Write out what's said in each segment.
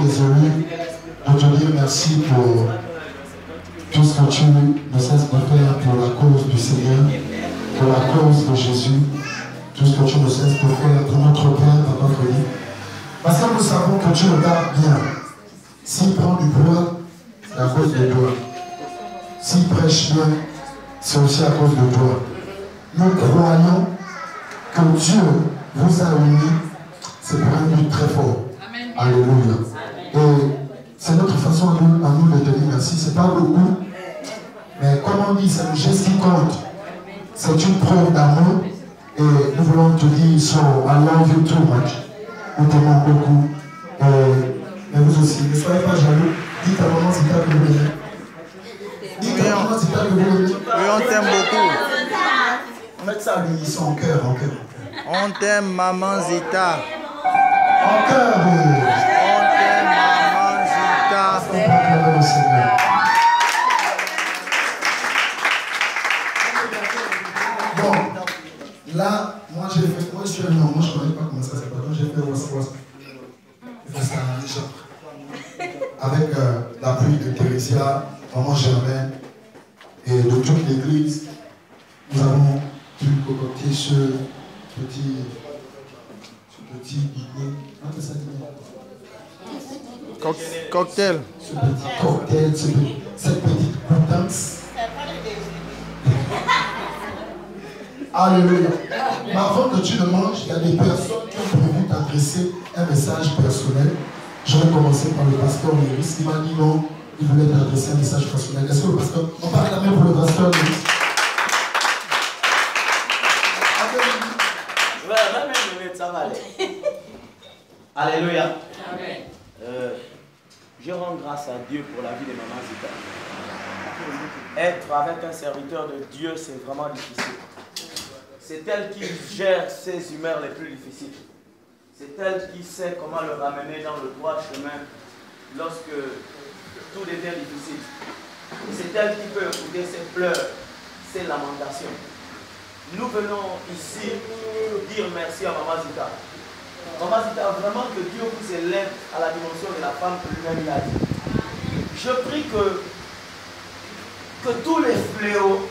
désolé de te dire merci pour tout ce que tu ne cesses de faire pour la cause du Seigneur, pour la cause de Jésus, tout ce que tu ne cesses de faire pour notre Père, Papa Freddy. Parce que nous savons que tu regardes bien. S'il prend du poids, c'est à cause de toi. S'il prêche bien, c'est aussi à cause de toi. Nous croyons que Dieu vous a unis, c'est pour un but très fort. Amen. Alléluia. Et c'est notre façon à nous de te dire merci. Ce n'est pas beaucoup, mais comme on dit, c'est le geste qui compte. C'est une preuve d'amour. Et nous voulons te dire, so, I love you too much. Nous t'aimons beaucoup. Et vous aussi, ne soyez pas jaloux. Dites à maman Zita que vous l'aimez. Dites à maman Zita que vous l'aimez. Oui, on t'aime beaucoup. Faites ça, lui, ils sont en cœur, en cœur. On t'aime, maman Zita. En cœur. On t'aime, maman Zita. On va acclamer le Seigneur. Bon, là, moi j'ai fait, moi je suis un homme, moi je ne connais pas comment ça s'appelle, donc j'ai fait was. J'ai fait ça en Égypte. Avec l'appui de Thérésia, maman Germaine et de toute l'église, nous avons pu concocter ce petit dîner. Comment ça dîner? Cocktail. Ce petit cocktail, cette petite potence. Alléluia. Mais avant que tu ne manges, il y a des personnes qui ont prévu t'adresser un message personnel. Je vais commencer par le pasteur Léris. Il m'a dit non, il voulait t'adresser un message personnel. Est-ce que le pasteur, on parle quand même pour le pasteur Léris? Alléluia. Je rends grâce à Dieu pour la vie de Maman Zita. Être avec un serviteur de Dieu, c'est vraiment difficile. C'est elle qui gère ses humeurs les plus difficiles. C'est elle qui sait comment le ramener dans le droit chemin lorsque tout devient difficile. C'est elle qui peut écouter ses pleurs, ses lamentations. Nous venons ici dire merci à Maman Zita. Maman Zita, vraiment que Dieu vous élève à la dimension de la femme que lui-même a dit. Je prie que tous les fléaux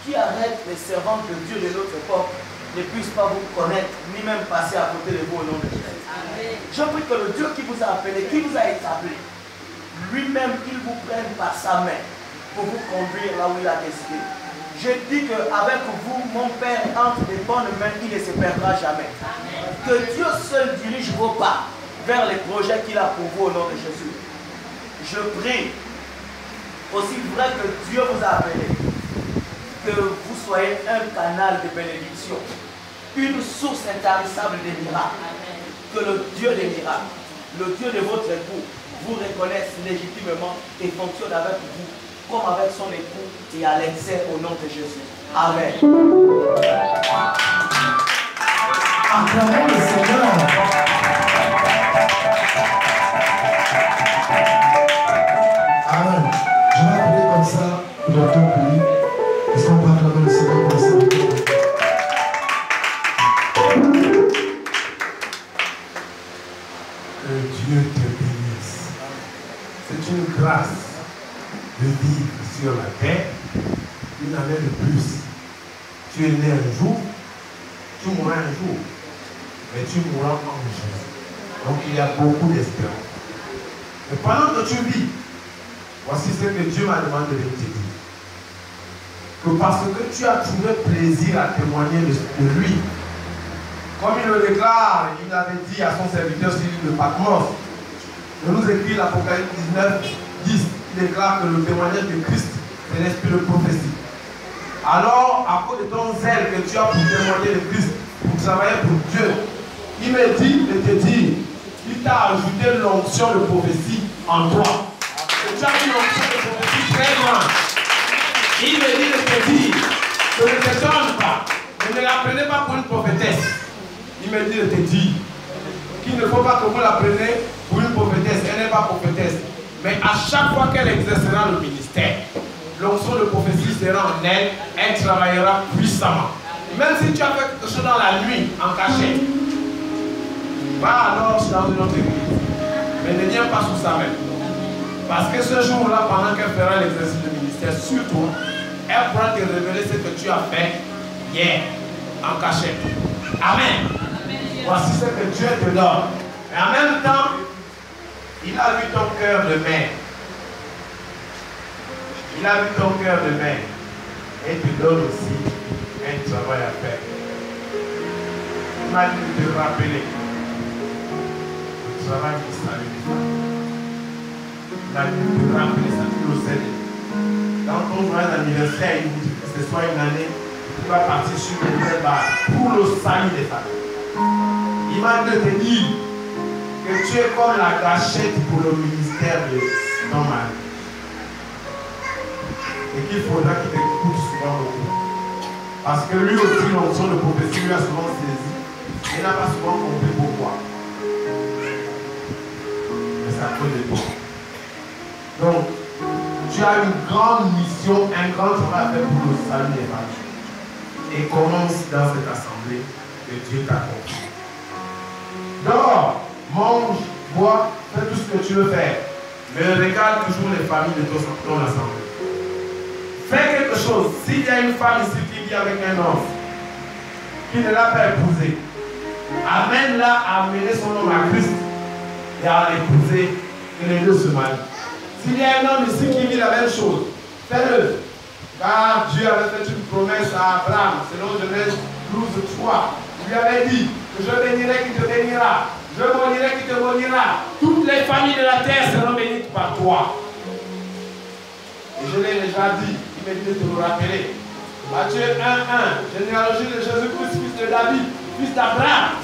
qui arrêtent les servantes de Dieu de notre époque ne puissent pas vous connaître, ni même passer à côté de vous au nom de Jésus. Je prie que le Dieu qui vous a appelé, qui vous a établi, lui-même, il vous prenne par sa main pour vous conduire là où il a décidé. Je dis qu'avec vous, mon Père, entre des bonnes mains, il ne se perdra jamais. Que Dieu seul dirige vos pas vers les projets qu'il a pour vous au nom de Jésus. Je prie, aussi vrai que Dieu vous a appelé, que vous soyez un canal de bénédiction, une source intarissable de miracles. Que le Dieu des miracles, le Dieu de votre époux, vous reconnaisse légitimement et fonctionne avec vous comme avec son époux et à l'excès au nom de Jésus. Amen. Acclamons le Seigneur. Amen. Je vais appeler comme ça le docteur Pili. Est-ce qu'on peut acclamer le Seigneur pour le Seigneur? Que Dieu te bénisse. C'est une grâce de vivre sur la terre, une année de plus. Tu es né un jour, tu mourras un jour, mais tu mourras en Jésus. Donc il y a beaucoup d'espérance. Mais pendant que tu vis, voici ce que Dieu m'a demandé de te dire. Que parce que tu as trouvé plaisir à témoigner de lui, comme il le déclare, il avait dit à son serviteur sur l'île de Patmos, il nous écrit l'Apocalypse 19, 10, il déclare que le témoignage de Christ, c'est l'esprit de prophétie. Alors, à cause de ton zèle que tu as pour témoigner de Christ, pour travailler pour Dieu, il me dit de te dire, il t'a ajouté l'onction de prophétie en toi. Et tu as une onction de prophétie très grande. Il me dit de te dire que ne t'étonne pas, ne la prenez pas pour une prophétesse. Il me dit de te dire qu'il ne faut pas que vous la preniez pour une prophétesse. Elle n'est pas prophétesse. Mais à chaque fois qu'elle exercera le ministère, l'onction de prophétie sera en elle, elle travaillera puissamment. Même si tu as fait quelque chose dans la nuit, en cachette, va alors dans une autre église. Mais ne viens pas sous sa main. Parce que ce jour-là, pendant qu'elle fera l'exercice de ministère sur toi, elle pourra te révéler ce que tu as fait hier en cachette. Amen. Voici ce que Dieu te donne. Mais en même temps, il a vu ton cœur de mère. Il a vu ton cœur de mère. Et te donne aussi un travail à faire. Il m'a dit de te rappeler le travail du salut des femmes. Il a dit de te rappeler ça tout le Seigneur. Dans ton joyeux anniversaire, il dit que ce soit une année qui va partir sur une nouvelle base pour le salut des femmes. Il m'a dit de te dire que tu es comme la gâchette pour le ministère de ton mari. Et qu'il faudra qu'il t'écoute souvent beaucoup. Parce que lui aussi, l'onction de prophétie lui a souvent saisi. Il n'a pas souvent compris pourquoi. Mais c'est à cause de toi. Donc, tu as une grande mission, un grand travail à faire pour le salut des familles. Et commence dans cette assemblée que Dieu t'a confié. Dors, mange, bois, fais tout ce que tu veux faire. Mais regarde toujours les familles de ton assemblée. Fais quelque chose. S'il y a une femme ici qui vit avec un homme qui ne l'a pas épousé, amène-la à amener son homme à Christ et à l'épouser et les deux se marient. S'il y a un homme ici qui vit la même chose, fais-le. Car Dieu avait fait une promesse à Abraham, selon Genèse 12:3. Il lui avait dit que je bénirai qui te bénira, je maudirai qui te maudira. Toutes les familles de la terre seront bénies par toi. Et je l'ai déjà dit, il m'a dit de te le rappeler. Matthieu 1:1, généalogie de Jésus-Christ, fils de David, fils d'Abraham.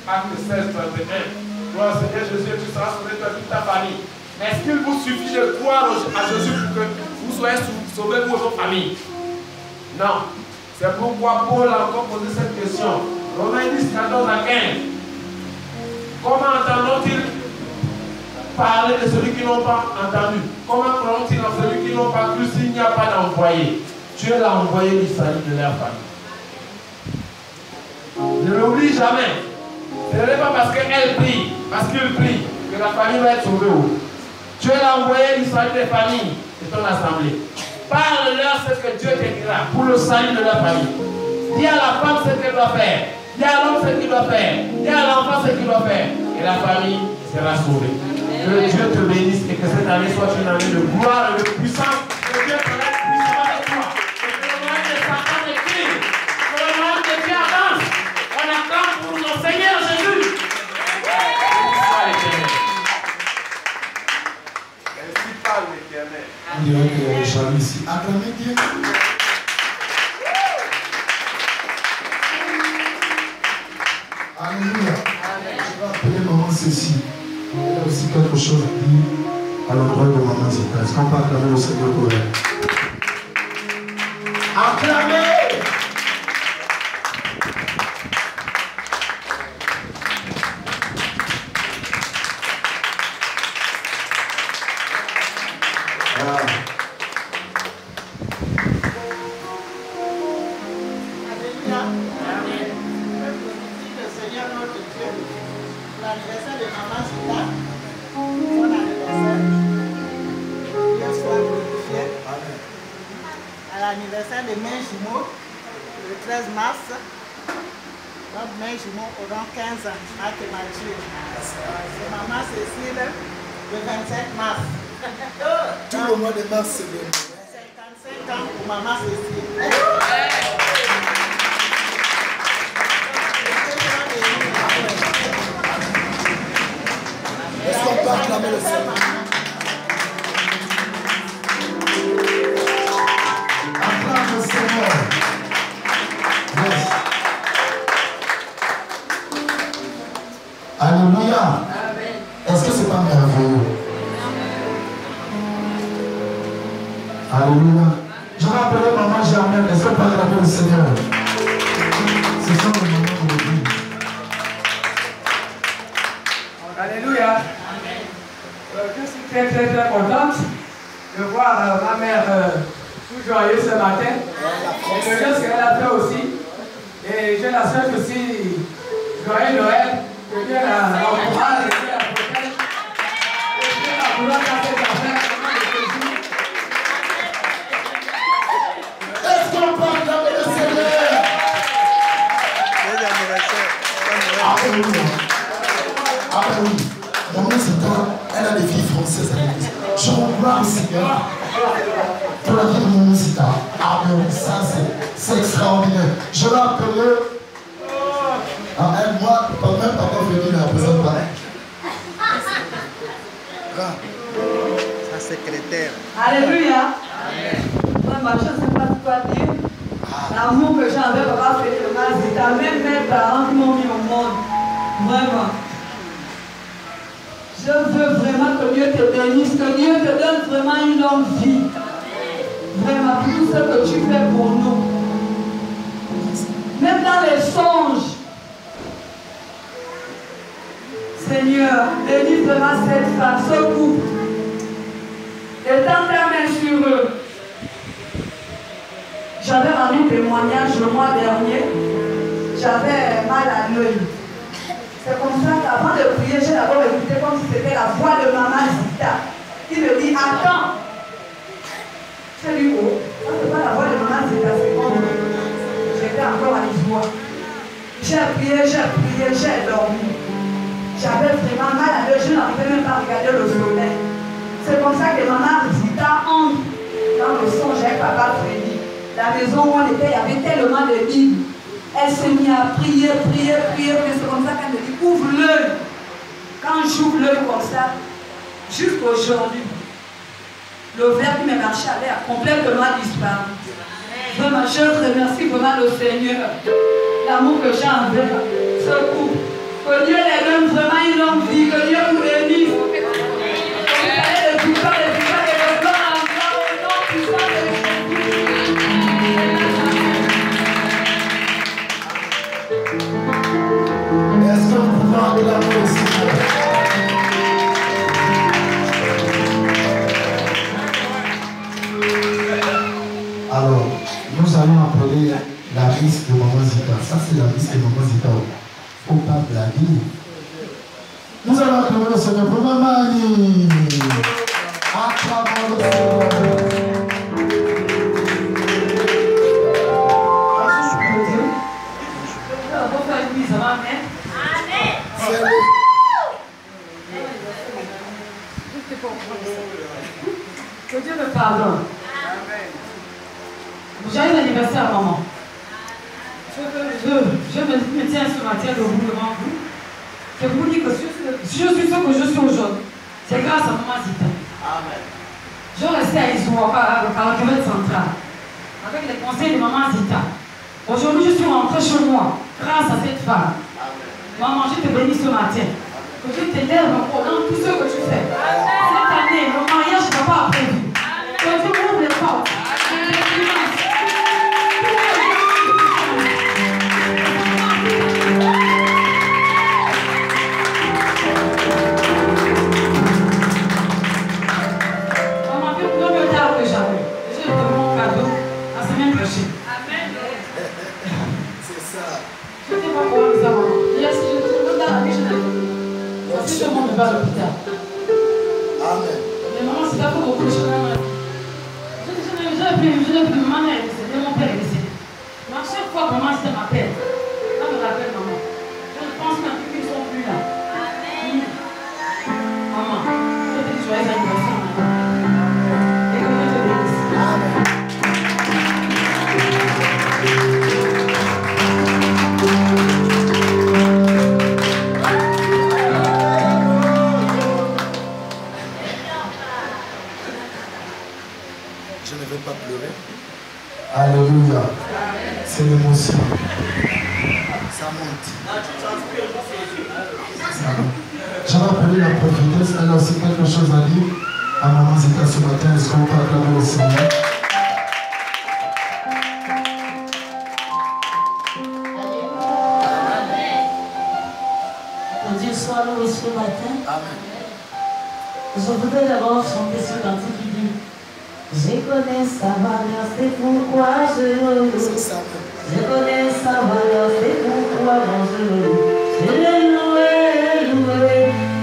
Acte 16:31. Gloire au Seigneur Jésus, tu seras sauvé toi toute ta famille. Mais est-ce qu'il vous suffit de croire à Jésus pour que vous soyez sauvés pour votre famille? Non. C'est pourquoi Paul a encore posé cette question. Romains 10:14-15. Comment entendront-ils parler de celui qui n'ont pas entendu? Comment croiront-ils en celui qui n'ont pas cru s'il n'y a pas d'envoyé? Dieu l'a envoyé du salut de leur famille. Ne l'oublie jamais. Ce n'est pas parce qu'elle prie, parce qu'il prie, que la famille va être sauvée. Dieu l'a envoyé du salut des familles de ton assemblée. Parle-leur ce que Dieu te dira pour le salut de la famille. Dis à la femme ce qu'elle doit faire. Dis à l'homme ce qu'il doit faire. Dis à l'enfant ce qu'il doit faire. Et la famille sera sauvée. Que Dieu te bénisse et que cette année soit une année de gloire et de puissance. Que Dieu te laisse puissant avec toi. Et que le moyen de Satan décline. Que le moyen de Dieu avance. On acclame pour notre Seigneur Jésus. Ainsi parle l'Éternel. On dirait qu'il y a des charmes ici. Acclamez Dieu. Alléluia. Je vais appeler maman Cécile. Il y a aussi quelque chose à dire à l'endroit de maman Zita. Est-ce qu'on peut acclamer le Seigneur pour elle? Acclamez! L'anniversaire de mes jumeaux, le 13 mars. Donc mes jumeaux auront 15 ans à Mathieu. C'est maman Cécile, le 27 mars. Tout le mois de mars, c'est bien. 55 ans pour maman Cécile. Est-ce qu'on peut acclamer le Seigneur? Acclame le Seigneur. Yes. Alléluia. Est-ce que c'est pas merveilleux? Alléluia. Je vais appeler maman Germaine. Est-ce qu'on peut acclamer le Seigneur? C'est ça le moment d'aujourd'hui. Alléluia. Je suis très contente de voir ma mère tout joyeuse ce matin. Et le geste qu'elle a fait aussi. Et je la souhaite aussi joyeux Noël. Que Dieu la encourage. Ah ben oui. Maman Zita, elle a des filles françaises à l'église. Je rends gloire au Seigneur pour la vie de Maman Zita. Ah ben oui, ça c'est extraordinaire. Je l'ai appelé. Ah, elle, moi, même papa veut dire la représente pas. Sa secrétaire. Alléluia. Moi, je ne sais pas quoi dire. L'amour que j'avais, papa fait le mal, c'était même mes parents qui m'ont mis au monde. Vraiment. Je veux vraiment que Dieu te bénisse, que Dieu te donne vraiment une longue vie. Vraiment, pour tout ce que tu fais pour nous. Même dans les songes. Seigneur, bénis vraiment cette femme, ce couple. Étends ta main sur eux. J'avais rendu témoignage le mois dernier. J'avais mal à l'œil. C'est comme ça qu'avant de prier, j'ai d'abord écouté comme si c'était la voix de maman Zita qui me dit attends. J'ai dit oh, ça c'est pas la voix de maman Zita, c'est comme j'étais encore à l'Ivoire. J'ai prié, j'ai dormi. J'avais vraiment mal à l'œil, je n'arrivais même pas à regarder le soleil. C'est comme ça que maman Zita entre dans le songe avec papa Freddy. La maison où on était, il y avait tellement de Bibles. Elle s'est mise à prier, c'est comme ça qu'elle me dit, ouvre l'œil. Quand j'ouvre l'œil comme ça, jusqu'aujourd'hui, le verre qui m'est marché avait complètement disparu. Vraiment, je remercie vraiment le Seigneur, l'amour que j'ai envers ce couple. Que Dieu les donne vraiment une longue vie, que Dieu vous bénisse. Est-ce que nous pouvons acclamer le Seigneur? Alors, nous allons appeler la liste de Maman Zita. Ça, c'est la liste de Maman Zita. Faut pas blaguer. Nous allons acclamer le Seigneur pour Maman Annie. Acclamons le Seigneur. Que Dieu me pardonne. J'ai un anniversaire, maman. Je me tiens ce matin debout devant vous. Je vous dis que je suis ce que je suis aujourd'hui. C'est grâce à Maman Zita. Amen. Je restais à Issoua, à la Québec centrale, avec les conseils de Maman Zita. Aujourd'hui, je suis rentrée chez moi, grâce à cette femme. Maman, je te bénis ce matin. Que Dieu t'élève encore dans tout ce que tu fais. Cette année, le mariage ne va pas prévu. Que Dieu ouvre les portes. Maman, plus de tard que jamais. Je te donne mon cadeau la semaine prochaine. Amen. C'est ça. Je ne sais pas comment ça va. Je te donne la vie, je l'ai. Parce que tout le monde va à l'hôpital. Amen. Mais maman, c'est pas pour beaucoup de choses. Je n'ai plus maman est décédée, mon père est décédé. Mais à chaque fois que maman m'appelle, elle me rappelle maman. Je ne pense même plus qu'ils ne sont plus là. Maman, je te dis joyeux anniversaire, maman. Et que Dieu te bénisse. Amen. Je ne vais pas pleurer. Alléluia. C'est l'émotion. Ça monte. Ça monte. Je vais appeler la prophétesse. Elle a aussi quelque chose à dire à Maman Zita ce matin. Est-ce qu'on peut acclamer le Seigneur? Que Dieu soit loué ce matin. Amen. Je voudrais d'abord chanter ce cantique qui dit je connais sa valeur, c'est pourquoi je le loue. C'est ça. Je connais sa valeur, c'est pourquoi je le loue. Je l'ai loué, je le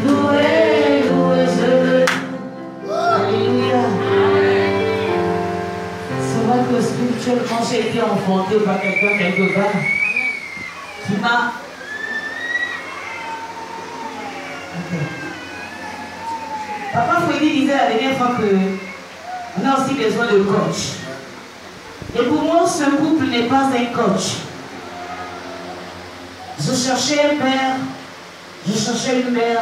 loue. Alléluia. C'est vrai que spirituellement, j'ai été enfanté par quelqu'un quelque part qui m'a Papa Freddy disait la dernière fois qu'on a aussi besoin de coach. Et pour moi, ce couple n'est pas un coach. Je cherchais un père, je cherchais une mère,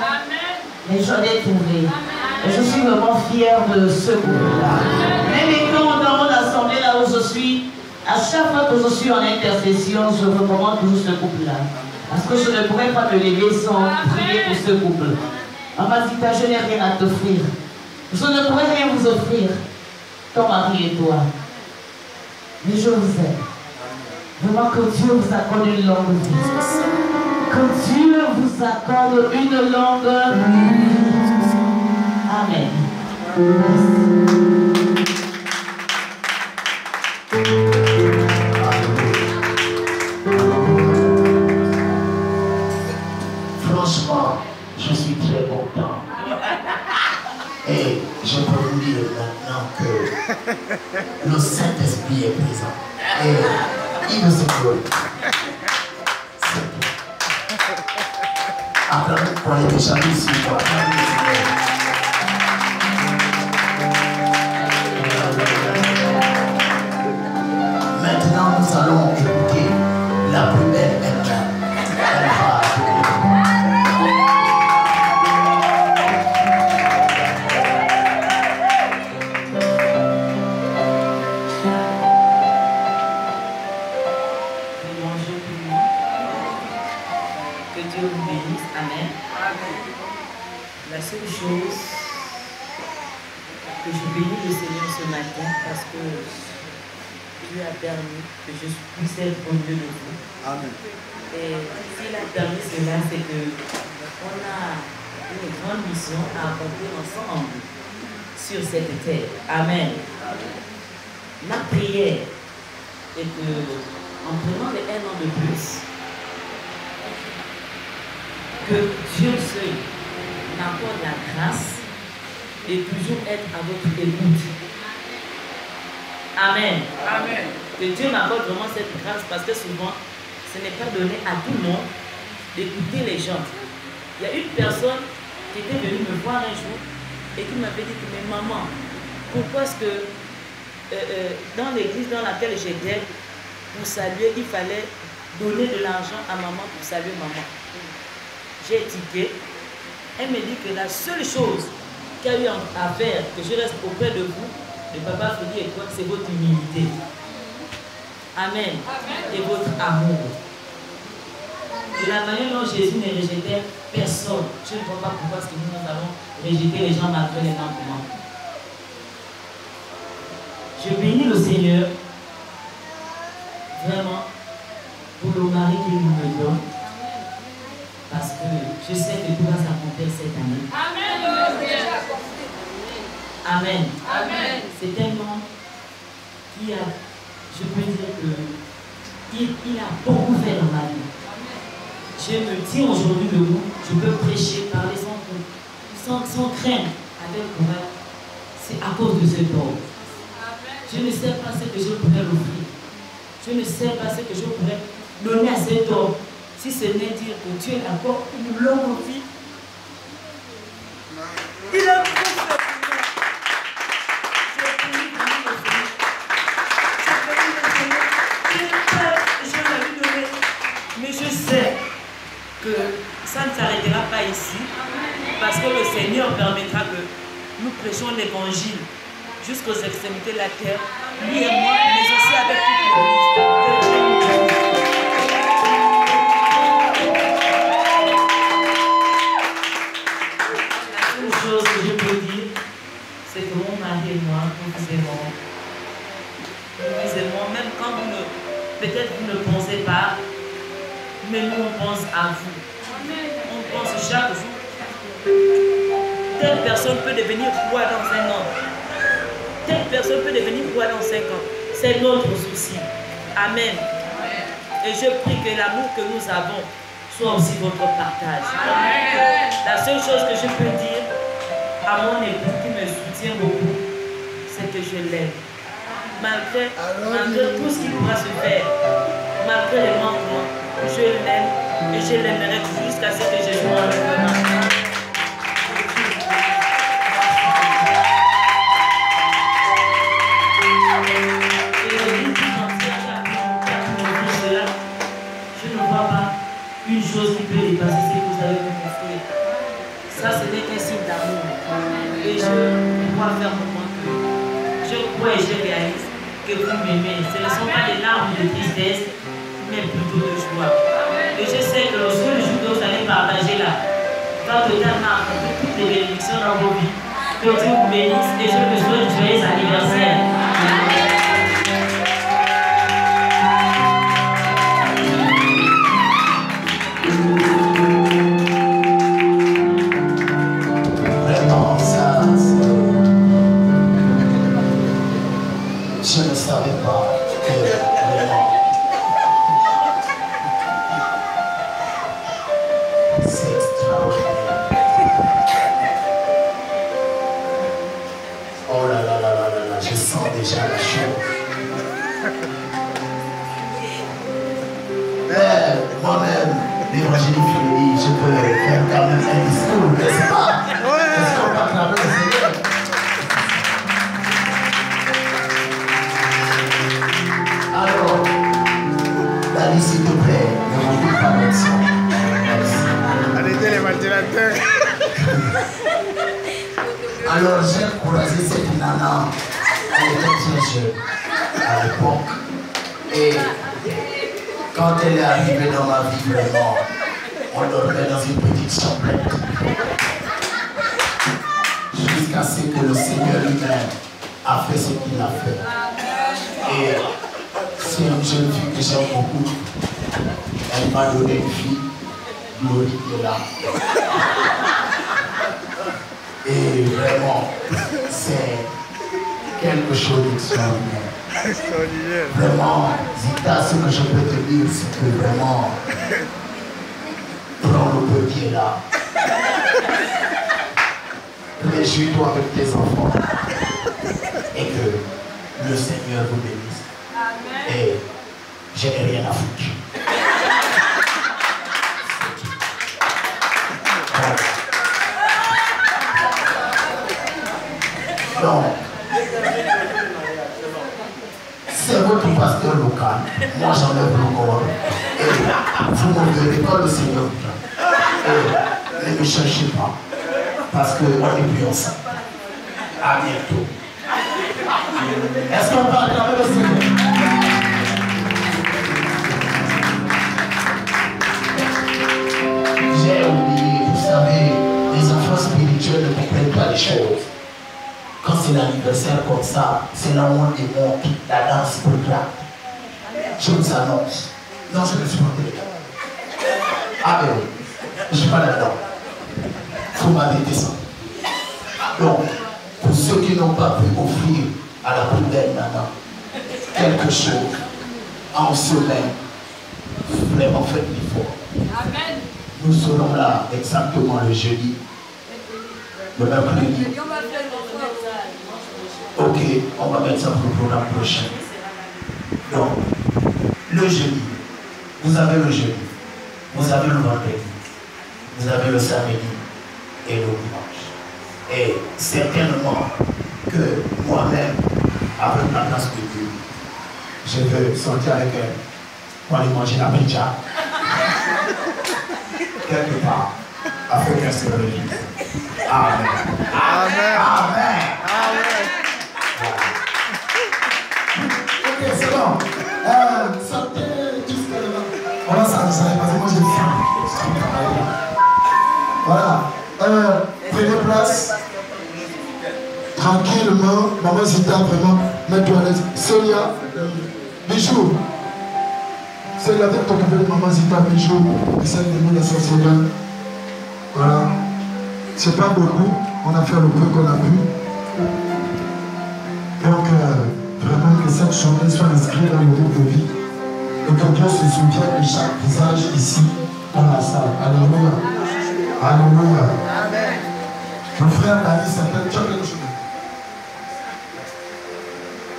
mais j'en ai trouvé. Et je suis vraiment fière de ce couple-là. Même étant dans mon assemblée là où je suis, à chaque fois que je suis en intercession, je recommande toujours ce couple-là. Parce que je ne pourrais pas me lever sans prier pour ce couple. Maman Zita, je n'ai rien à t'offrir. Je ne pourrais rien vous offrir, ton mari et toi. Mais je vous aime. Vraiment que Dieu vous accorde une longue vie. Que Dieu vous accorde une longue vie. Amen. Franchement, je suis très content. Et je peux vous dire maintenant que le Saint-Esprit est présent. Et il nous écoute. Après, vous pourrez déjà nous suivre. Maintenant, nous allons écouter la plus belle elle-même. Elle va la seule chose que je bénis le Seigneur ce matin parce que Dieu a permis que je puisse être au milieu de vous. Amen. Et s'il a permis cela, c'est qu'on a une grande mission à accomplir ensemble sur cette terre. Amen. Ma prière est que, en prenant les 1 an de plus, que Dieu seul m'accorde la grâce de toujours être à votre écoute. Amen. Amen. Que Dieu m'accorde vraiment cette grâce parce que souvent, ce n'est pas donné à tout le monde d'écouter les gens. Il y a une personne qui était venue me voir un jour et qui m'avait dit que, mais maman, pourquoi est-ce que dans l'église dans laquelle j'étais, pour saluer, il fallait donner de l'argent à maman pour saluer maman. J'ai étiqué. Elle me dit que la seule chose qu'il y a eu à faire, que je reste auprès de vous, de Papa Freddy et toi, c'est votre humilité. Amen. Et votre amour. De la manière dont Jésus ne rejetait personne, je ne vois pas pourquoi est-ce que nous avons rejeté les gens malgré les manquements. Je bénis le Seigneur vraiment pour le mari qu'il me donne. Parce que je sais que tout va s'accomplir cette année. Amen. Amen. C'est un homme qui a, je peux dire que il a beaucoup fait dans ma vie. Je me dis aujourd'hui de vous, je peux prêcher, parler sans crainte, avec courage. C'est à cause de cet homme. Je ne sais pas ce que je pourrais l'offrir. Je ne sais pas ce que je pourrais donner à cet homme. Si ce n'est dire que Dieu a encore une longue vie. Il a beaucoup fait pour moi. Je prie pour le Seigneur. Je prie le Seigneur. J'ai peur que je vais lui donner. Mais je sais que ça ne s'arrêtera pas ici. Parce que le Seigneur permettra que nous prêchons l'évangile jusqu'aux extrémités de la terre. Lui et moi, mais aussi avec toute l'église. Chose que je peux dire, c'est que mon mari et moi, nous vous aimons. Nous vous aimons, même quand vous ne, peut-être vous ne pensez pas, mais nous on pense à vous. On pense chaque jour. Telle personne peut devenir roi dans 1 an. Telle personne peut devenir roi dans 5 ans. C'est notre souci. Amen. Et je prie que l'amour que nous avons soit aussi votre partage. Amen. La seule chose que je peux dire à mon époux qui me soutient beaucoup, c'est que je l'aime. Malgré tout ce qui pourra se faire, malgré les manquements, je l'aime et je l'aimerai jusqu'à ce que je sois en ce n'est qu'un signe d'amour. Et je crois fermement que je crois et je réalise que vous m'aimez. Ce ne sont pas des larmes de tristesse, mais plutôt de joie. Et je sais que lorsque le jour que vous allez partager là, va totalement accomplir toutes les bénédictions dans vos vies. Que Dieu vous bénisse et je vous souhaite joyeux anniversaire. Vraiment, ça, je ne savais pas que vraiment c'est extraordinaire. Oh là là là là là là, je sens déjà la chose. Mais moi-même, l'évangile Philippe, je peux faire quand même un discours, n'est-ce pas? Est-ce qu'on va acclamer le Seigneur? Alors, Dali, s'il te plaît, ne m'oublie pas notre son. Merci. Arrêtez les ventilateurs. Alors, j'ai encouragé cette nana. Elle était très jeune à l'époque. Et quand elle est arrivée dans ma vie, vraiment, on dormait dans une petite chambrette. Jusqu'à ce que le Seigneur lui-même a fait ce qu'il a fait. Et c'est une jeune fille que j'aime beaucoup. Elle m'a donné une fille, Glory qui est là. Et vraiment, c'est quelque chose d'extraordinaire. Vraiment, Zita, ce que je peux te dire, c'est que vraiment, prends le petit là. Réjouis-toi avec tes enfants. Et que le Seigneur vous bénisse. Amen. Et je n'ai rien à foutre. Donc, c'est votre pasteur local. Moi, j'enlève le corps. Et vous ne verrez pas le Seigneur. Et ne me cherchez pas. Parce qu'on est plus ensemble. À bientôt. Est-ce qu'on va acclamer le Seigneur? J'ai oublié, vous savez, les enfants spirituels ne comprennent pas les choses. Quand c'est l'anniversaire comme ça, c'est là où on démontre la danse brutale. Je vous annonce. Non, je ne suis pas dedans. Ah ben oui, je ne suis pas là-dedans. Vous m'avez descendu. Donc, pour ceux qui n'ont pas pu offrir à la plus belle nana quelque chose en semaine, vraiment faites l'effort. Amen. Nous serons là exactement le jeudi, le mercredi. Ok, on va mettre ça pour le programme prochain. Donc, le jeudi, vous avez le jeudi, vous avez le vendredi, vous avez le samedi et le dimanche. Et certainement que moi-même, avec la grâce de Dieu, je veux sortir avec elle pour aller manger la pizza quelque part afin qu'elle se réjouisse. Amen. Amen. Amen. Amen. Ok, c'est bon. Sortez jusque là. Voilà, ça parce que moi j'ai faim. Voilà. Prenez place. Tranquillement. Maman Zita, vraiment, mets-toi à l'aise. Célia, Bijou. Célia, viens t'occuper de Maman Zita, Bijou. Et celle de nous, la sœur Célia. Voilà. C'est pas beaucoup. On a fait le peu qu'on a pu. Donc, vraiment que cette journée soit inscrite dans le livre de vie et que Dieu se souvienne de chaque visage ici dans la salle. Alléluia. Alléluia. Amen. Mon frère David, c'est quelque chose.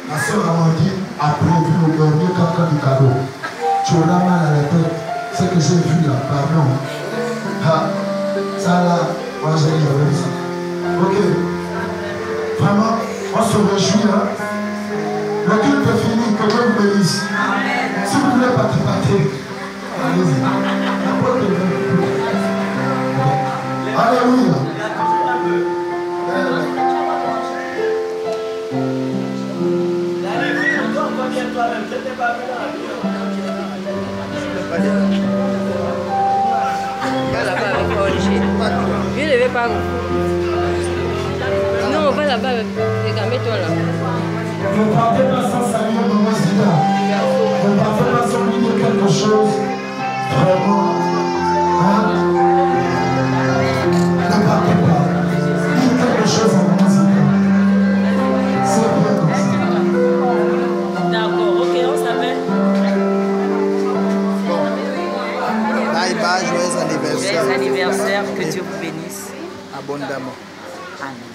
La sœur Amandine a prévu le dernier caca du cadeau. Tu auras mal à la tête. Ce que j'ai vu là, pardon. Ah, ça là, moi j'ai vu ça. Ok. Vraiment, on se réjouit. Hein? Le culte est fini, que Dieu vous bénisse. Si vous voulez participer, allez-y. Alléluia. toi-même, je n'ai pas vu dans la vie. Va là-bas avec Olivier. Viens lever par où? Non, on va là-bas avec. Regarde-toi là. Ne partez pas sans saluer Maman Zida. Ne partez pas sans lui dire quelque chose. Vraiment. Hein? Ne partez pas. Dites quelque chose à Maman Zida. C'est bien comme ça. D'accord, ok, on s'appelle. Bye bye, joyeux anniversaire. Joyeux anniversaire, que Dieu vous bénisse. Abondamment. Amen.